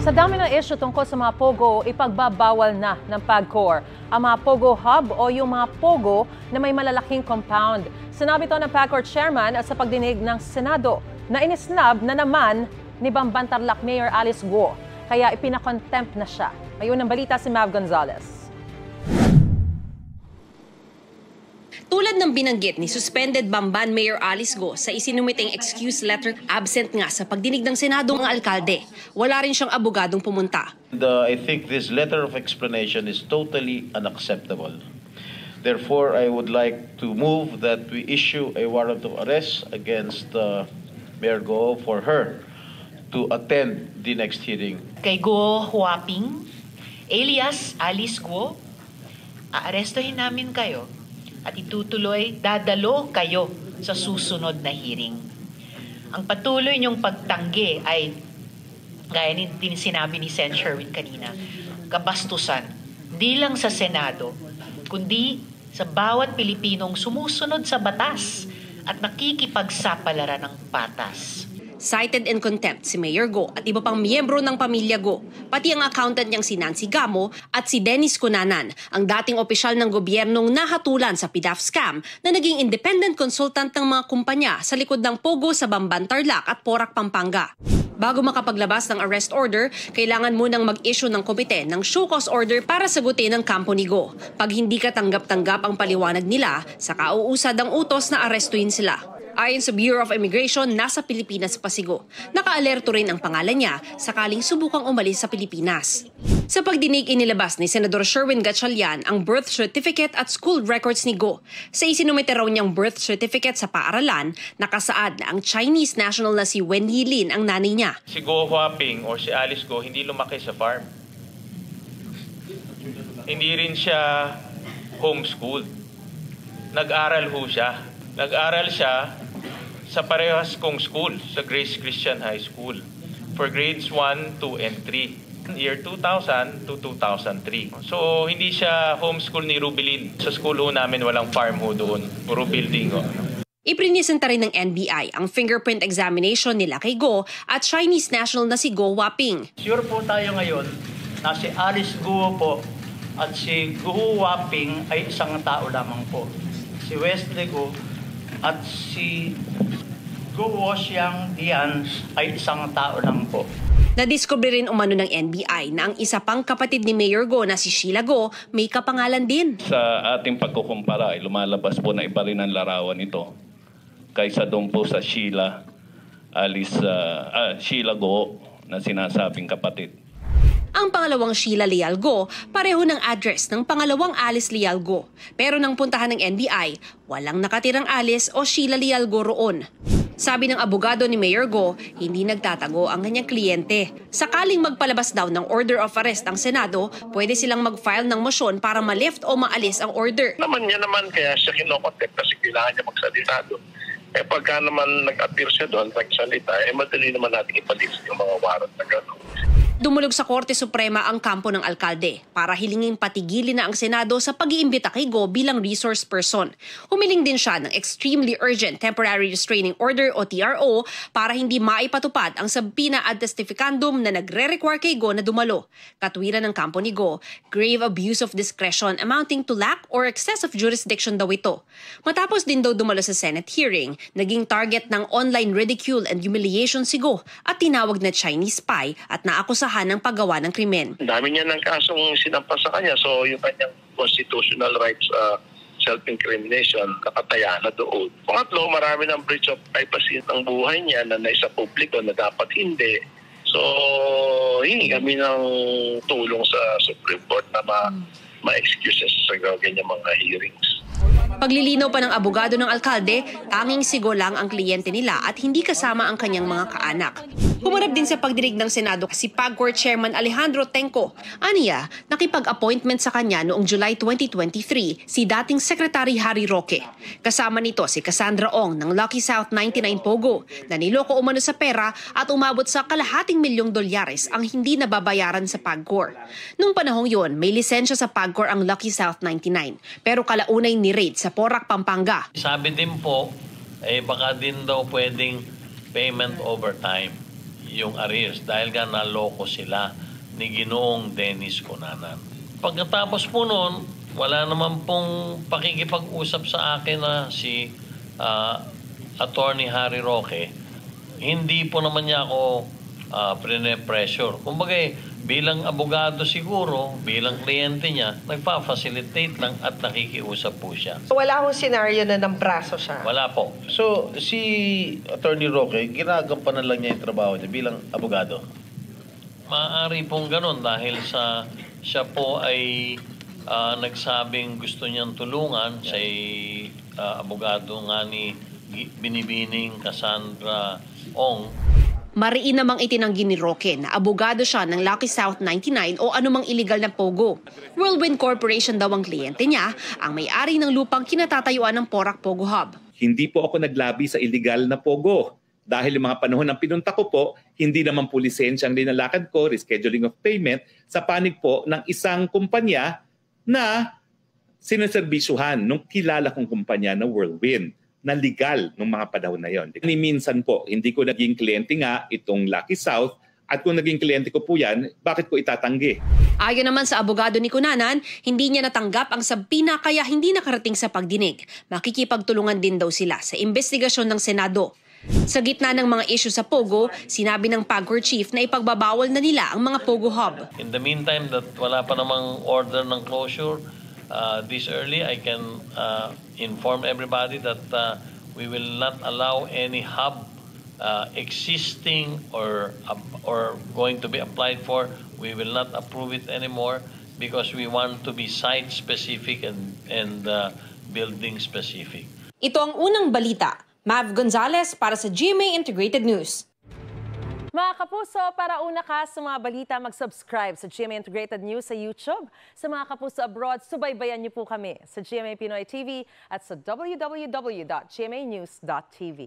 Sa dami ng issue tungkol sa mga pogo, ipagbabawal na ng PAGCOR ang mga pogo hub o yung mga pogo na may malalaking compound. Sinabi ito ng PAGCOR chairman sa pagdinig ng Senado na inisnab na naman ni Bamban Tarlac Mayor Alice Guo. Kaya ipinakontempt na siya. Ayun ang balita si Mav Gonzalez. Tulad ng binanggit ni suspended Bamban Mayor Alice Guo sa isinumiting excuse letter, absent nga sa pagdinig ng Senado ang alkalde. Wala rin siyang abogadong pumunta. I think this letter of explanation is totally unacceptable. Therefore, I would like to move that we issue a warrant of arrest against Mayor Guo for her to attend the next hearing. Kay Guo Huaping, alias Alice Guo, aarestuhin namin kayo at dadalo kayo sa susunod na hearing. Ang patuloy niyong pagtanggi ay, gaya din sinabi ni Sen. Sherwin kanina, kabastusan, di lang sa Senado, kundi sa bawat Pilipinong sumusunod sa batas at nakikipagsapalaran ng patas. Cited in contempt si Mayor Guo at iba pang miyembro ng pamilya Guo, pati ang accountant niyang si Nancy Gamo at si Dennis Cunanan, ang dating opisyal ng gobyernong nahatulan sa PDAF scam na naging independent consultant ng mga kumpanya sa likod ng pogo sa Bamban Tarlac at Porac, Pampanga. Bago makapaglabas ng arrest order, kailangan munang mag-issue ng komite ng show cause order para sagutin ang kampo ni Guo. Pag hindi katanggap-tanggap ang paliwanag nila, saka uusad ang utos na arestuhin sila. Ayon sa Bureau of Immigration, nasa Pilipinas pa si Guo. Naka-alerto rin ang pangalan niya sakaling subukang umalis sa Pilipinas. Sa pagdinig, inilabas ni Senador Sherwin Gatchalian ang birth certificate at school records ni Guo. Sa isinumite raw niyang birth certificate sa paaralan, nakasaad na ang Chinese national na si Wen Yilin ang nanay niya. Si Guo Huaping o si Alice Guo hindi lumaki sa farm. Hindi rin siya homeschooled. Nag-aral ho siya. Nag-aral siya sa parehas kong school, sa Grace Christian High School, for grades 1, 2, and 3. Year 2000 to 2003. So, hindi siya homeschool ni Rubilin. Sa school ho namin walang farm ho doon. Puro building ho. Iprinisenta rin ng NBI ang fingerprint examination nila kay Guo at Chinese national na si Guo Huaping. Sure po tayo ngayon na si Alice Guo po at si Guo Huaping ay isang tao lamang po. Si Wesley Guo at si Guo Xiang Dian ay isang tao lang po. Nadiskubre rin umano ng NBI na ang isa pang kapatid ni Mayor Guo na si Sheila Guo may kapangalan din. Sa ating pagkukumpara ay lumalabas po na iba rin ang larawan nito kaysa doon po sa Sheila Guo na sinasabing kapatid. Ang pangalawang Sheila Leal Guo, pareho ng address ng pangalawang Alice Leal Guo. Pero nang puntahan ng NBI, walang nakatirang Alice o Sheila Leal Guo roon. Sabi ng abogado ni Mayor Guo, hindi nagtatago ang kanyang kliyente. Sakaling magpalabas daw ng order of arrest ang Senado, pwede silang mag-file ng motion para ma-lift o maalis ang order. Naman niya naman kaya siya kinokontempt kasi kailangan niya magsalita doon. Pagka naman nag-appear siya doon, nagsalita, madali naman natin ipalis yung mga warrant na gano'n. Dumulog sa Korte Suprema ang kampo ng alkalde para hilingin patigilin na ang Senado sa pag-iimbita kay Guo bilang resource person. Humiling din siya ng Extremely Urgent Temporary Restraining Order o TRO para hindi maipatupad ang subpoena ad testificandum na nagre-require kay Guo na dumalo. Katwiran ng kampo ni Guo, grave abuse of discretion amounting to lack or excess of jurisdiction daw ito. Matapos din daw dumalo sa Senate hearing, naging target ng online ridicule and humiliation si Guo at tinawag na Chinese spy at naakusahan ng paggawa ng krimen. Dami niya ng kasong sinampas sa kanya, so yung kanyang constitutional rights self-incrimination, nakataya na doon. Pangatlo, marami ng breach of privacy ng buhay niya na naisa publiko na dapat hindi. So, hingi kami ng tulong sa Supreme Court na ma-excuses sa ganyang mga hearings. Paglilinaw pa ng abogado ng alkalde, tanging si Guo lang ang kliyente nila at hindi kasama ang kanyang mga kaanak. Humarap din sa pagdinig ng Senado si PAGCOR Chairman Alejandro Tenco. Aniya, nakipag-appointment sa kanya noong July 2023 si dating Secretary Harry Roque. Kasama nito si Cassandra Ong ng Lucky South 99 Pogo na niloko umano sa pera at umabot sa $250 milyong ang hindi nababayaran sa PAGCOR. Noong panahong yon, may lisensya sa PAGCOR ang Lucky South 99 pero kalaunay ni-raid sa Porac, Pampanga. Sabi din po, baka din daw pwedeng payment over time. yung arrears dahil nga naloko sila ni Ginoong Dennis Cunanan. Pagkatapos po noon, wala naman pong pakikipag-usap sa akin na si Attorney Harry Roque. Hindi po naman niya ako pressure. Kumbaga bilang abogado siguro, bilang kliyente niya, nagpa-facilitate lang at nakikiusap po siya. So, wala akong senaryo na ng braso siya? Wala po. So, si Attorney Roque, ginagampanan lang niya yung trabaho niya bilang abogado? Maaari pong ganun dahil siya po ay nagsabing gusto niyang tulungan. Siya ay abogado nga ni Binibining Cassandra Ong. Mariin namang itinanggi ni Roque na abogado siya ng Lucky South 99 o anumang illegal na pogo. Whirlwind Corporation daw ang kliyente niya, ang may-ari ng lupang kinatatayuan ng Porac Pogo Hub. Hindi po ako naglabi sa illegal na pogo. Dahil yung mga panahon ng pinunta ko po, hindi naman po lisensya ang linalakad ko, rescheduling of payment, sa panig po ng isang kumpanya na sineserbisyuhan nung kilala kong kumpanya na Whirlwind, na legal nung mga panahon na yon. Minsan po, hindi ko naging kliyente nga itong Lucky South, at kung naging kliyente ko po yan, bakit ko itatanggi? Ayon naman sa abogado ni Cunanan, hindi niya natanggap ang sabina kaya hindi nakarating sa pagdinig. Makikipagtulungan din daw sila sa investigasyon ng Senado. Sa gitna ng mga issue sa Pogo, sinabi ng PAGCOR chief na ipagbabawal na nila ang mga Pogo Hub. In the meantime, that wala pa namang order ng closure, this early, I can inform everybody that we will not allow any hub existing or going to be applied for. We will not approve it anymore because we want to be site-specific and building-specific. Ito ang unang balita. Mav Gonzalez para sa GMA Integrated News. Mga kapuso, para una ka sa mga balita, mag-subscribe sa GMA Integrated News sa YouTube. Sa mga kapuso abroad, subaybayan niyo po kami sa GMA Pinoy TV at sa www.gmanews.tv.